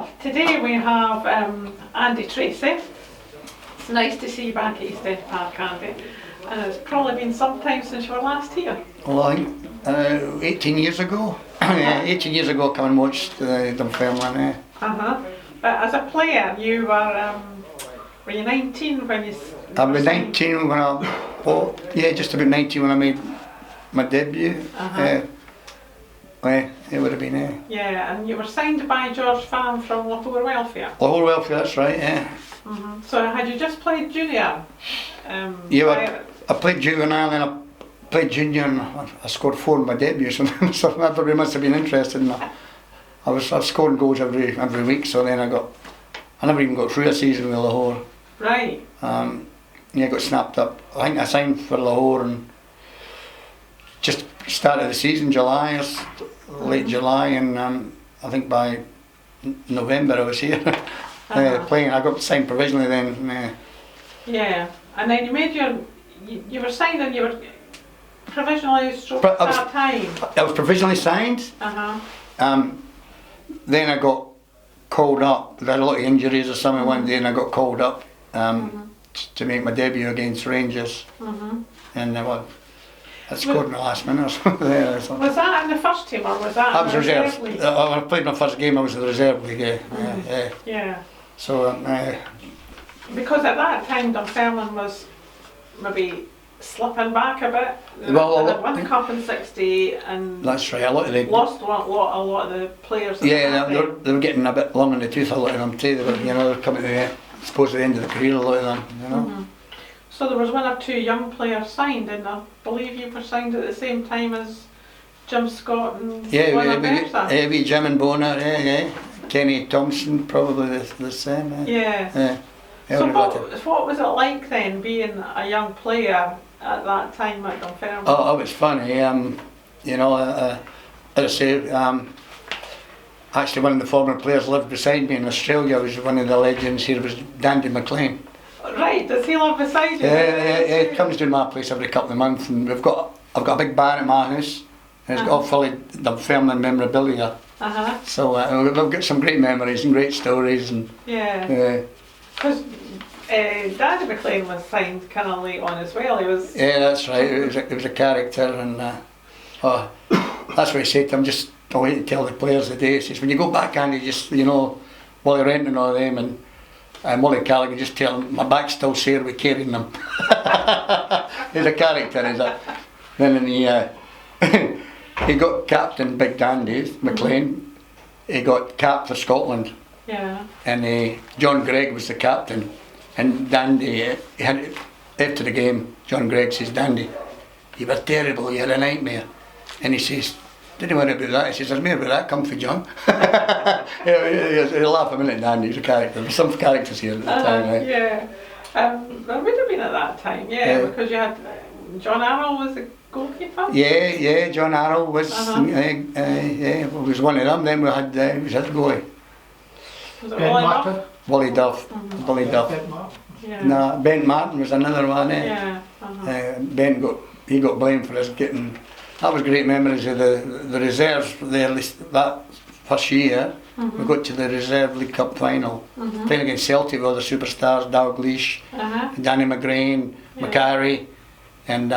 Well, today we have Andy Tracey. It's nice to see you back at East End Park, Andy. And it's probably been some time since you were last here. Well, I think 18 years ago. 18 years ago, I come and watched Dunfermline. But as a player, you were you 19 when you? I was 19 when just about 19 when I made my debut. It would have been. Yeah, and you were signed by George Farm from Lahore Welfare. Lahore Welfare, that's right. Yeah. So had you just played junior? I played juvenile and I played junior and I scored 4 in my debut, so everybody must have been interested in that. I was scoring goals every week, so then I never even got through a season with Lahore. Right. I got snapped up. I think I signed for Lahore and just started the season July, late July, and I think by November I was here playing. I got signed provisionally then. Yeah, and then you made you were signed and you were provisionally part-time. I was provisionally signed. Then I got called up. I had a lot of injuries or something one day, and I got called up to make my debut against Rangers. And I scored in the last minute or something there. Was that in the first team or was that in the reserve league? When I played my first game, I was in the reserve league. Yeah. So because at that time Dunfermline was maybe slipping back a bit. They had won the cup in '60 and that's right. A lot of them lost a lot of the players. They were getting a bit long in the tooth. A lot of them too. They were, they were coming to the end of the career. A lot of them, So there was 1 or 2 young players signed, and I believe you were signed at the same time as Jim Scott and we Jim and Bonner, Kenny Thompson, probably the same. So what was it like then, being a young player at that time at Dunfermline? Oh, it was funny. As I say, actually one of the former players lived beside me in Australia. Was one of the legends here. Was Dandy McLean. Right, does he live beside you? Yeah, he comes to my place every couple of months, and I've got a big bar at my house, and it's got fully Dunfermline memorabilia. So we've got some great memories and great stories, and because Dandy McLean was signed kind of late on as well. He was. Yeah, that's right. It was a character, and that's what he said to him. Just wait to tell the players the day. He says, when you go back, Andy, just while you're renting all them and Molly Callaghan, just tell him my back's still sore with carrying them. He's a character, is that? Then he got captain Big Dandy McLean. He got cap for Scotland. Yeah. And John Gregg was the captain. And Dandy, after the game, John Gregg says, Dandy, you were terrible, you had a nightmare. And he says, didn't worry about that. He says, there's more about that come for John. He'll laugh a minute, Dandy, he's a character. There's some characters here at the time, right? Yeah. There would have been at that time, because you had John Arrow was the goalkeeper. Yeah, John Arrow was was one of them. Then we had goalie. Was it Wally Duff. Wally Duff. No, Ben Martin was another one. Ben got blamed for us getting. That was great memories of the reserves there. That first year, we got to the Reserve League Cup final, playing against Celtic with all the superstars, Dalglish, Danny McGrain, McCarry, and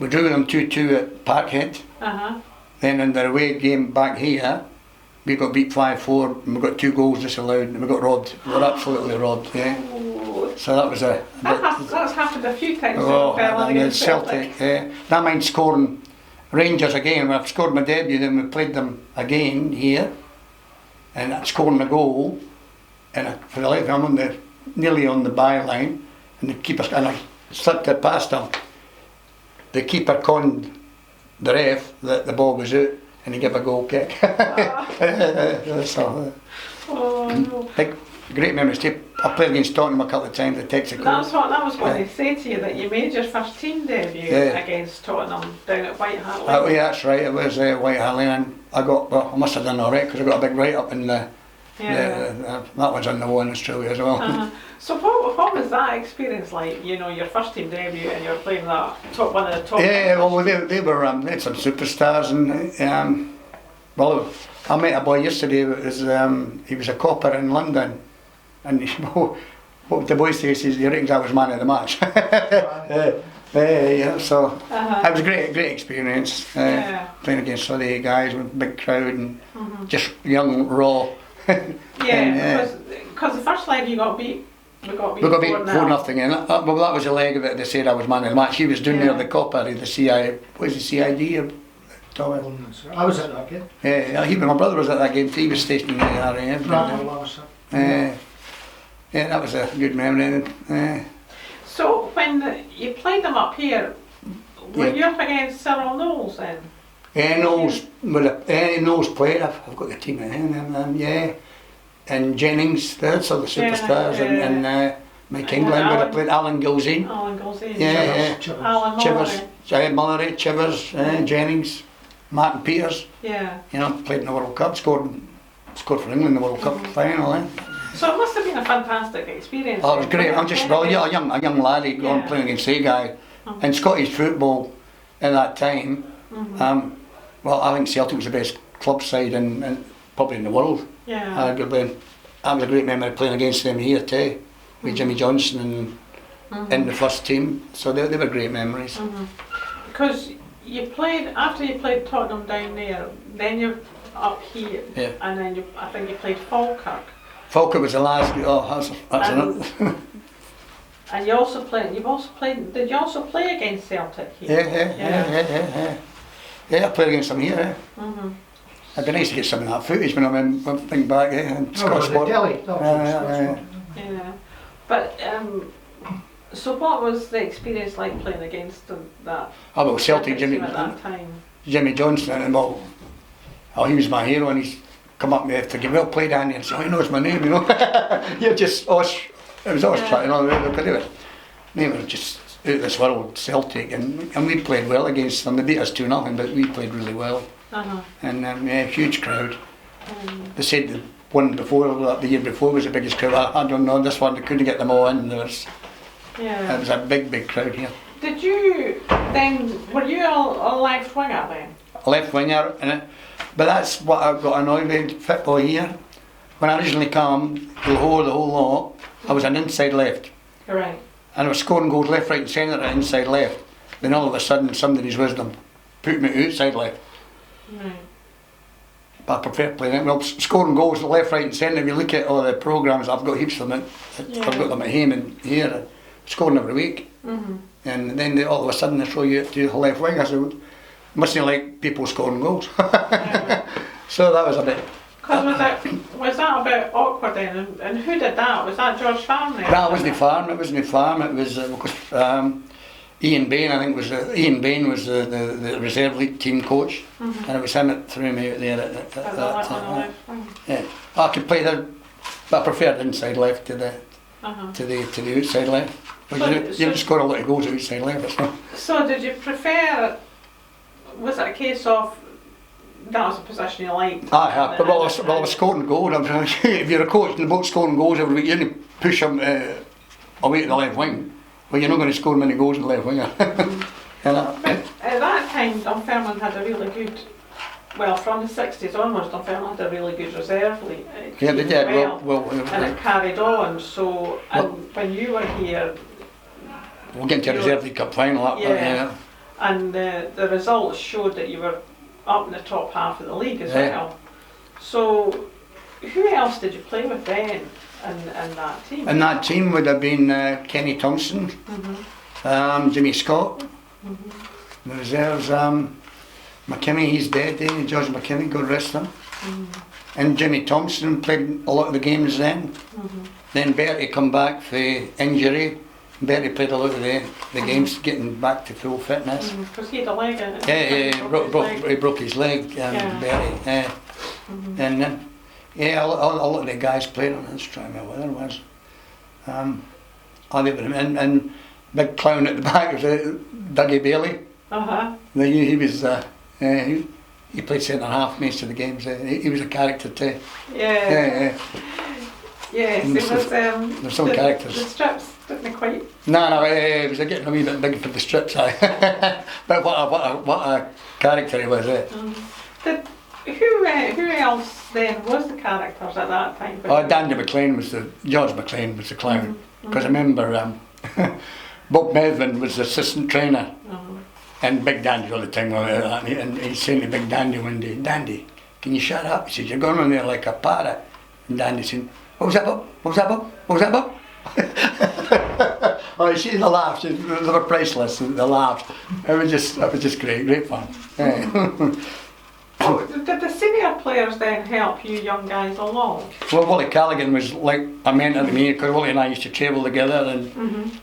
we drew them 2-2 at Parkhead. Then in the away game back here, we got beat 5-4, and we got 2 goals disallowed, and we got robbed. We were absolutely robbed. So that was that's happened a few times. Against Celtic. That meant scoring Rangers again. When I scored my debut, then we played them again here, and scoring a goal, and for the life of I'm nearly on the byline, and the keeper, and I slipped it past him. The keeper conned the ref that the ball was out, and he gave a goal kick. Big, great memories too. I played against Tottenham a couple of times at Texaco. That was what they said to you, that you made your first team debut against Tottenham down at White Hart Lane. That's right, it was White Hart Lane, and I must have done alright because I got a big write-up in that one's on the wall in Australia as well. So what was that experience like? Your first team debut and you're playing one of the top. Yeah, well they had some superstars, and Well, I met a boy yesterday. He was a copper in London, and what the boy says is he reckons I was man of the match. Yeah, so it was a great experience. Playing against Surrey guys with a big crowd and just young, raw. Because the first leg you got beat. We got beat 4-0, and well, that was a leg of it. They said I was man of the match. He was doing there the copper, the CI. What is the CID? Or I was at that game. Yeah, my brother was at that game too. He was stationed in the RAF. Yeah, that was a good memory. So when you played them up here, were you up against Cyril Knowles then? Knowles played. I've got the team in him. And Jennings, that's all the superstars, and Mike England would have played Alan Gilzine. Alan Chivers. Mullery, Chivers, Jennings, Martin Peters. Yeah. You know, played in the World Cup, scored for England in the World Cup final. So it must have been a fantastic experience. Oh, it was great. I'm just a young laddie going playing against a guy, and Scottish football at that time. Well, I think Celtic was the best club side and probably in the world. Yeah. That was a great memory playing against them here too, with Jimmy Johnson and in the first team. So they were great memories. Because after you played Tottenham down there, then you're up here, and then I think you played Falkirk. Falkirk was the last. Oh, that's enough. And you've also played. Did you also play against Celtic here? Yeah, I played against them here. It'd be nice to get some of that footage when I'm thinking back. And Scott Sport. But so what was the experience like playing against that? Oh well, Celtic Jimmy at that time. Jimmy Johnson, and he was my hero, and he's come up to give well played Andy and say, he knows my name, you know. You're just it was always trying, they were just out of this world, Celtic, and we played well against them. They beat us 2-0, but we played really well. And huge crowd. They said the one before, the year before, was the biggest crowd. I don't know, this one they couldn't get them all in. It was a big crowd here. Did you then? Were you a left winger then? A left winger, but that's what I got annoyed with football here. When I originally came, the whole lot, I was an inside left. Right. And I was scoring goals left, right and centre and inside left. Then all of a sudden, somebody's wisdom put me outside left. Right. But I prefer playing it. Well, scoring goals left, right and centre, if you look at all the programmes, I've got heaps of them. I've got them at home and here, scoring every week. And then all of a sudden they throw you to the left wing. I said, mustn't like people scoring goals. So that was a bit... was that a bit awkward then? And who did that? Was that George Farm then? That wasn't Farm, it wasn't Farm. It was because Ian Bain, I think, was the reserve league team coach, and it was him that threw me out there at that time. I could play there, but I preferred inside left to the outside left. You just score a lot of goals at outside left. So did you prefer? Was it a case of that was a position you liked? I was scoring goals. If you're a coach and about scoring goals every week, you only push them away to the left wing. Well, you're not going to score many goals in the left winger. But at that time, Dunfermline had a really good, from the 60s onwards, Dunfermline had a really good reserve league. Yeah, they did. And it carried on. So, when you were here, we'll get into a reserve league cup final. And the results showed that you were up in the top half of the league as well. So, who else did you play with then? And that team? And that team would have been Kenny Thompson, Jimmy Scott, the reserves, McKinney, he's dead, George McKinney, God rest him. And Jimmy Thompson played a lot of the games then. Then Bertie come back for injury. Bertie played a lot of the games, getting back to full fitness. Because he had a leg in it. He broke his leg, Bertie. And then, a lot of the guys played on this, trying to remember what it was. And big clown at the back was Dougie Bailey. He was, he played centre half most of the games. He was a character too. Yes, it was. There's some characters. The strips didn't quite. No, it was getting a wee bit big for the strips. But what a character he was. who else then was the characters at that time? Dandy McLean was George McLean was the clown. Because I Mm-hmm. remember Bob Medvin was the assistant trainer. And Big Dandy all the time, and he's saying to Big Dandy one day, Dandy, can you shut up? He said, you're going on there like a parrot. And Dandy said, what was that, Bob? What was that, Bob? What was that, Bob? Oh, you see the laughs, they were priceless, the laughs. It was just great fun. Yeah. Oh, did the senior players then help you young guys along? Well, Willie Callaghan was like a mentor to me, because Willie and I used to travel together,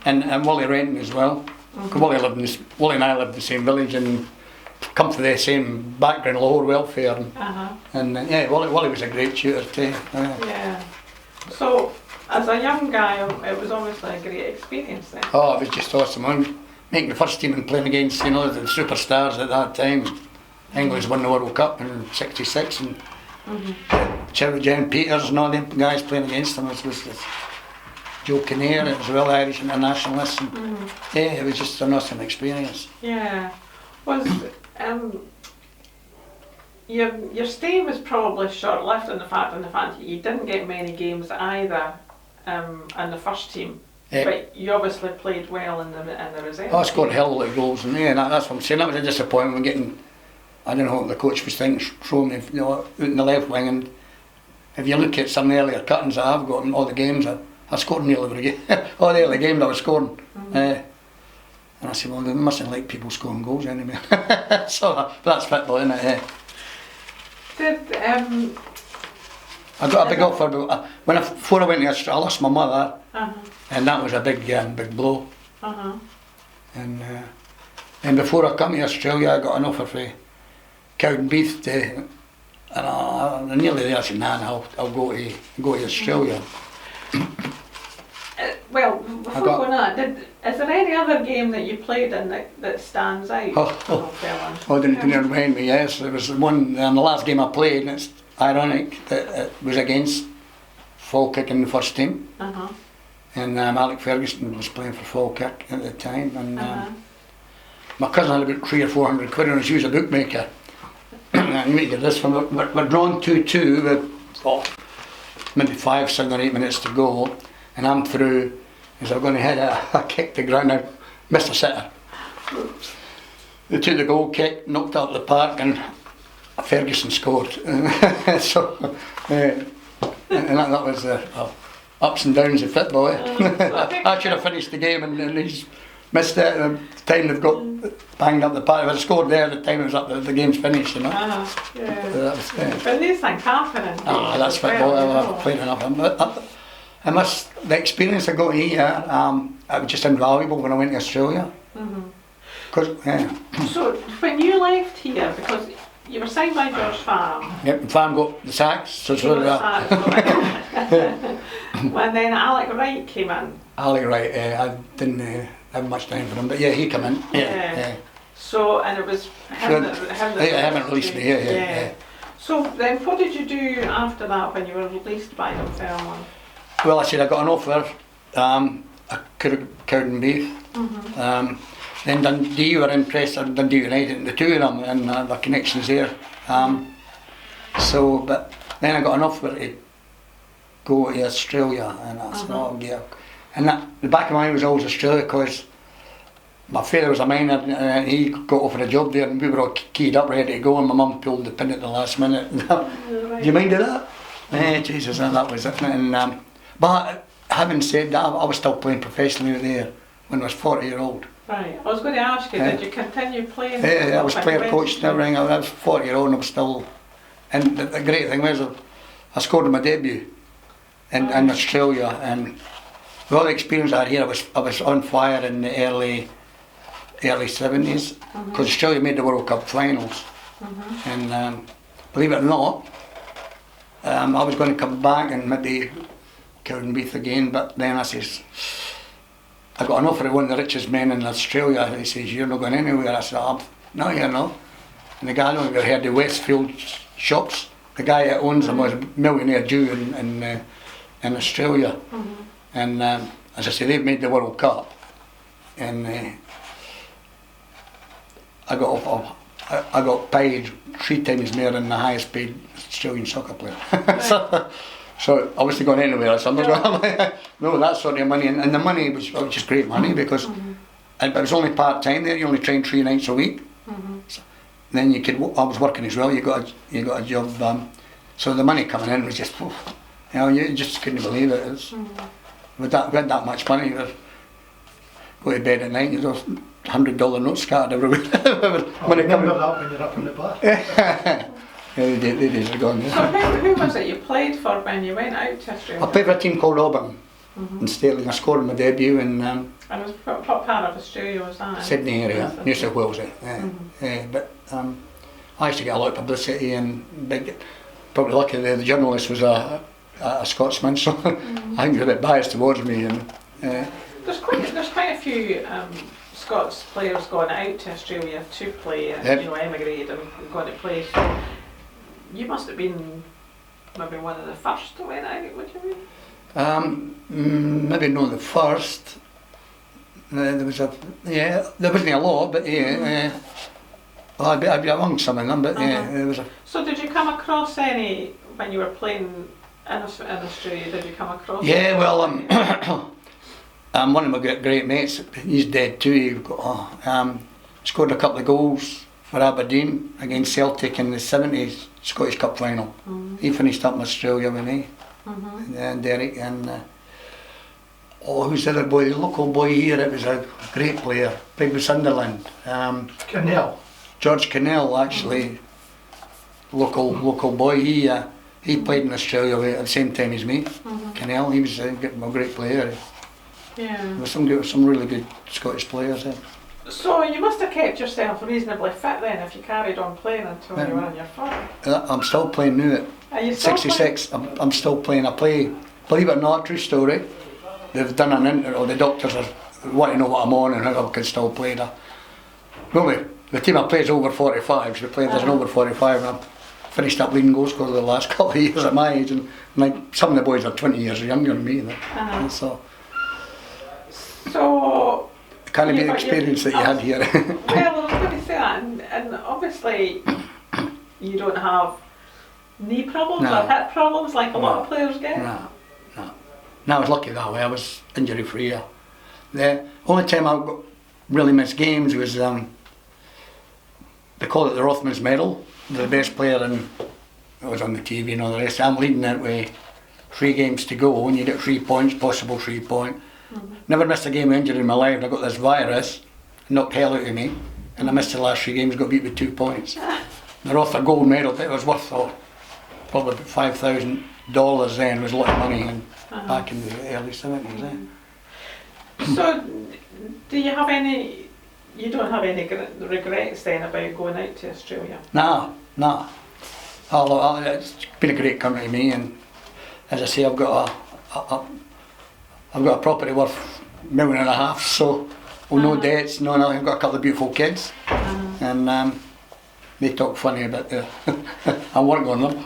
and Willie Renton as well. Willie and I lived in the same village and come from the same background, lower welfare. And yeah, Willie was a great tutor too. Yeah. So, as a young guy, it was obviously a great experience then. Oh, it was just awesome. Making the first team and playing against, the superstars at that time. England won the World Cup in '66, and Jen Peters and all them guys playing against them. It was Joe Kinnear as well, Irish internationalist. And yeah, it was just an awesome experience. Yeah. Was your stay was probably short-lived in the fact that you didn't get many games either in the first team. But you obviously played well in the reserve. I scored a hell of a lot of goals, and yeah, that's what I'm saying. That was a disappointment getting. I don't know what the coach was thinking, throwing me out in the left wing. And if you look at some of the earlier cuttings that I've got in all the games, I scored nearly every game. All the early games I was scoring. And I said, well, they mustn't like people scoring goals anymore. So that's football, isn't it? Yeah. I got a big offer before I went to Australia. I lost my mother, and that was a big blow. And before I come to Australia, I got an offer for Cowdenbeath, and I nearly there. I said, nah, I'll go to Australia. Well, before going on, is there any other game that you played in that stands out? Oh, didn't remind me. Yes, there was one. The last game I played, and it's ironic that it was against Falkirk in the first team. And Alec Ferguson was playing for Falkirk at the time, and my cousin had about 300 or 400 quid on his use a bookmaker. And you get this one, we're drawn 2-2 with maybe 5, 7 or 8 minutes to go, and I'm through. As I'm going to hit a kick to ground, I missed a sitter. They took the goal kick, knocked out the park, and Ferguson scored. So, and that was ups and downs of football. I should have finished the game, and he's missed it. The time they've got banged up the park. If I scored there, the time it was up, the game's finished. Yeah. But these things happen. That's football. I've played enough. The experience I got here, it was just invaluable when I went to Australia. So when you left here, because you were signed by George Farm. Yep, Farm got the sacks, so that. And then Alec Wright came in. Alec Wright, I didn't have much time for him, but yeah, he came in. Yeah. So, and it was him that haven't released me, yeah. So then what did you do after that when you were released by Dunfermline? Well, I said I got an offer, Cowdenbeath. Then Dundee were interested, Dundee United, the two of them, and the connections there. But then I got an offer to go to Australia, and I said, oh yeah. And the back of my mind was always Australia, because my father was a miner, and he got offered a job there, and we were all keyed up, ready to go, and my mum pulled the pin at the last minute. Do you mind of that? Jesus, that was it. And, but having said that, I was still playing professionally there when I was 40-year-old. Right, I was going to ask you, did you continue playing? Yeah, I was player coach and everything. I was 40-year-old and I was still. And the great thing was, I scored my debut in Australia, and with all the experience I had here, I was on fire in the early 70s, because Australia made the World Cup finals. And believe it or not, I was going to come back and maybe Cowdenbeath again, but then I got an offer of one of the richest men in Australia, and he says, you're not going anywhere. I said, no, you're not. And the guy, I don't know if you heard the Westfield shops, the guy that owns them was a millionaire Jew in Australia. And as I say, they've made the World Cup. And I got I got paid 3 times more than the highest paid Australian soccer player. So I wasn't going anywhere, so I'm not going no, that sort of money. And the money was just great money because it was only part-time there, you only trained 3 nights a week. So then you could, I was working as well, you got a job, so the money coming in was just, you just couldn't believe it. We had that much money, go to bed at night, there's $100 notes scattered everywhere. Money coming up when you're up in the bar. Yeah, the days are gone. So who was it you played for when you went out to Australia? I played for a team called Auburn in Stirling. I scored in my debut in and what part of Australia was that? Sydney area, New South Wales. But I used to get a lot of publicity and probably lucky the journalist was a Scotsman, so I think he was a bit biased towards me. And there's quite a few Scots players going out to Australia to play, emigrated and gone to play. So you must have been maybe one of the first that went out, would you mean? Maybe not the first. There wasn't a lot, but I'd be among some of them. But there was a. So did you come across any when you were playing in Australia? Did you come across? Yeah, well, one of my great mates, he's dead too. He scored a couple of goals for Aberdeen against Celtic in the '70s Scottish Cup final. He finished up in Australia with me, and Derek, and who's the other boy? The local boy here. It was a great player. Played with Sunderland. Cannell. George Cannell, actually, local boy. He played in Australia at the same time as me. Cannell, he was a great player. Yeah. There were some really good Scottish players there. So you must have kept yourself reasonably fit then if you carried on playing until you were in your 40s. I'm still playing now at 66. I'm still playing. I play, believe it or not, true story. They've done an interview, the doctors want to know what I'm on and how I can still play that. Well, the team I play is over 45, so there's an over 45 and I've finished up leading goal scorer the last couple of years at my age, and like some of the boys are 20 years younger than me. So kind of the experience that you had here. Well, I was going to say that, and obviously you don't have knee problems or hip problems like a lot of players get. No, I was lucky that way. I was injury free. The only time I really missed games was they call it the Rothmans Medal. The best player, and it was on the TV and all the rest. I'm leading it with 3 games to go, and you get 3 points, possible 3 point. Never missed a game of injury in my life. I got this virus, knocked hell out of me, and I missed the last 3 games, got beat with 2 points. The Rothmans gold medal, it was worth probably $5,000 then, it was a lot of money, and back in the early 70s. So, do you have any, you don't have any regrets then about going out to Australia? No. It's been a great country to me, and as I say, I've got a property worth $1.5 million, so no debts, no nothing. I've got a couple of beautiful kids, and they talk funny about I'm working on them.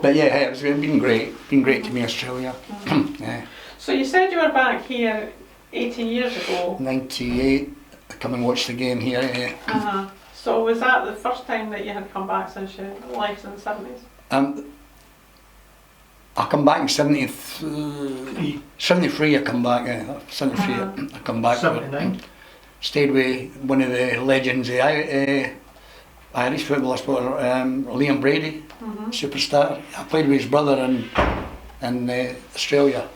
But yeah, it's been great to me, Australia. Yeah. So you said you were back here 18 years ago. 98, I come and watch the game here. Yeah. So was that the first time that you had come back since your life in the 70s? I come back in 73. 73 I come back, 73 I come back. 79. Stayed with one of the legends, Irish football supporter, Liam Brady, superstar. I played with his brother in Australia,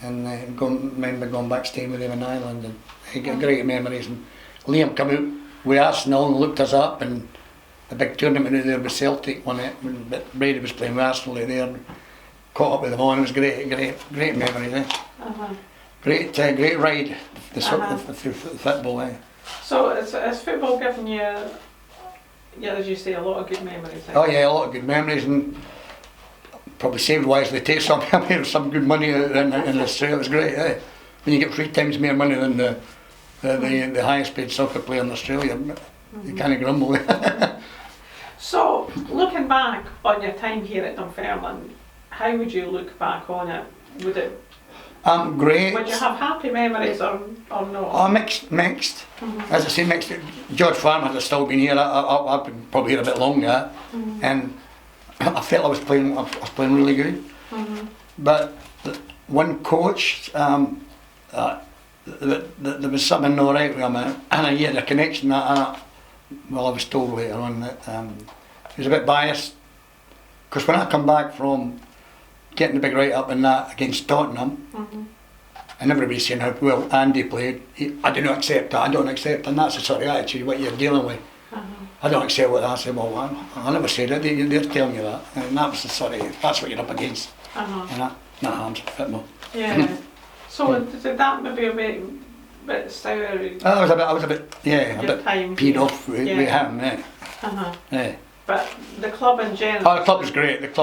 and remember going back staying with him in Ireland, and he got great memories. And Liam came out with Arsenal and looked us up, and a big tournament out there with Celtic won it. Brady was playing with Arsenal out there, and caught up with them all. It was great memories. Great ride through football. So has football given you, as you say, a lot of good memories? Oh yeah, a lot of good memories, and probably saved wisely too. I made some good money in Australia. It was great. When you get 3 times more money than the highest paid soccer player in Australia, you can't grumble. So looking back on your time here at Dunfermline, how would you look back on it? Great. Would you have happy memories or no? Oh, mixed. As I say, mixed. George Farmer had still been here. I've been probably here a bit longer, and I felt I was playing really good. But one coach, there was something not right with him, and he had a connection. I was told later on that he was a bit biased, because when I come back from getting the big write-up and that against Tottenham, and everybody's saying how well Andy played, I do not accept that, I don't accept, and that's the sort of attitude what you're dealing with. I don't accept what I said. Well, I never said it, they're telling you that, and that was the sort of, that's what you're up against. You know, not hard, football. Yeah. So did that maybe a bit sour? I was a bit peed off with him, yeah. But the club in general? Oh, the club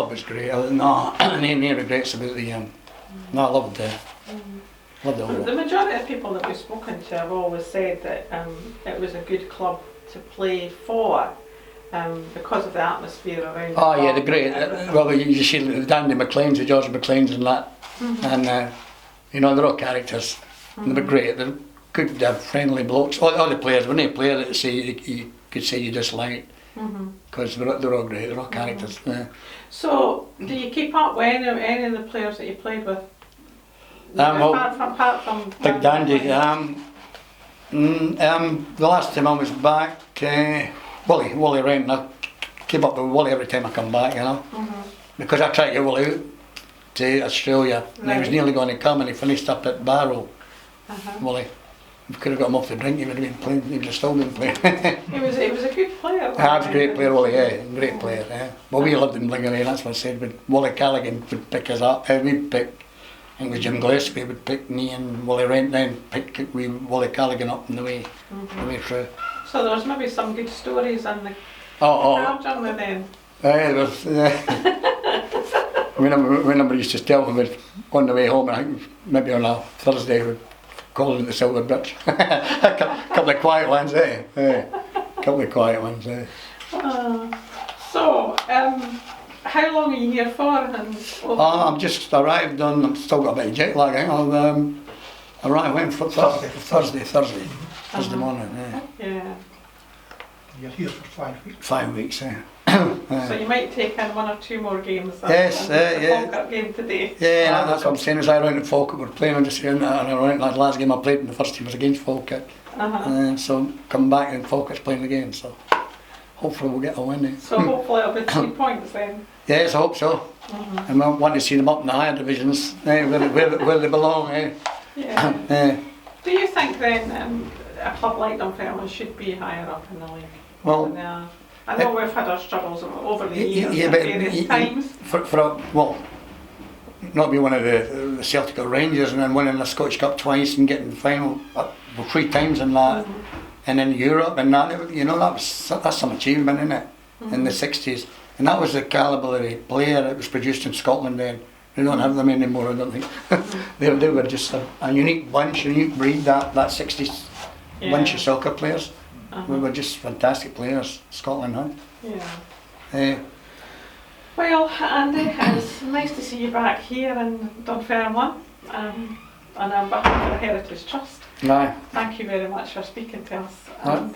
was great, No, any regrets about the, no, I loved it. Loved it all. The majority of people that we've spoken to have always said that it was a good club to play for, because of the atmosphere around. Oh yeah, the great. Well, you see the Dandy McLeans, the George McLeans, and that, and you know, they're all characters. They were great. They're good, friendly blokes. All the players, when they play that say you could say you dislike, because they're all great. They're all characters. Yeah. So, do you keep up with any of the players that you played with? Apart from Big Dandy. The last time I was back, Wally Rent. I keep up with Wally every time I come back, you know, because I tried to get Wally out to Australia, and he was nearly going to come, and he finished up at Barrow. Wally, if we could have got him off the drink, he would have been playing. He would have still been playing. he was a good player. He was a great player, Wally. Yeah, great player. Yeah. Well, we lived in Lingerie, that's what I said. But Wally Callaghan would pick us up. We'd pick. I think it was Jim Gillespie would pick me and Wally Rent down, pick Wally Callaghan up on the way through. So there was maybe some good stories in the car journey then? There was. Whenever used to tell them on the way home, I think maybe on a Thursday, we'd call it the Silver Birch. A couple of quiet ones, eh? Couple of quiet ones, eh? So, how long are you here for? I'm just arrived on, I've still got a bit of jet lag. I went for Thursday morning. Yeah. You're here for 5 weeks. 5 weeks, yeah. So you might take in 1 or 2 more games. Yes, yeah. Falkirk game today. Yeah, that's what I'm saying. As I went to Falkirk, we're playing. I'm just saying, and I went that last game I played in the first team was against Falkirk. So come back and Falkirk's playing the game. So hopefully we'll get a win. Eh? So hopefully it'll be 3 points then. Yes, I hope so. And I want to see them up in the higher divisions, where they belong. Eh? Yeah. Do you think then a club like Dunfermline should be higher up in the league? Well, I know we've had our struggles over the years at various times. Not be one of the Celtic or Rangers, and then winning the Scottish Cup twice and getting the final 3 times in that, and in Europe and that, you know, that's some achievement, isn't it? In the 60s, and that was the calibre of the player that was produced in Scotland then. They don't have them anymore, I don't think. they were just a unique bunch, a unique breed, that 60s bunch of soccer players. We were just fantastic players, Scotland, huh? Yeah. Well, Andy, it's nice to see you back here in Dunfermline, and on behalf of the Heritage Trust. Aye. Thank you very much for speaking to us. And,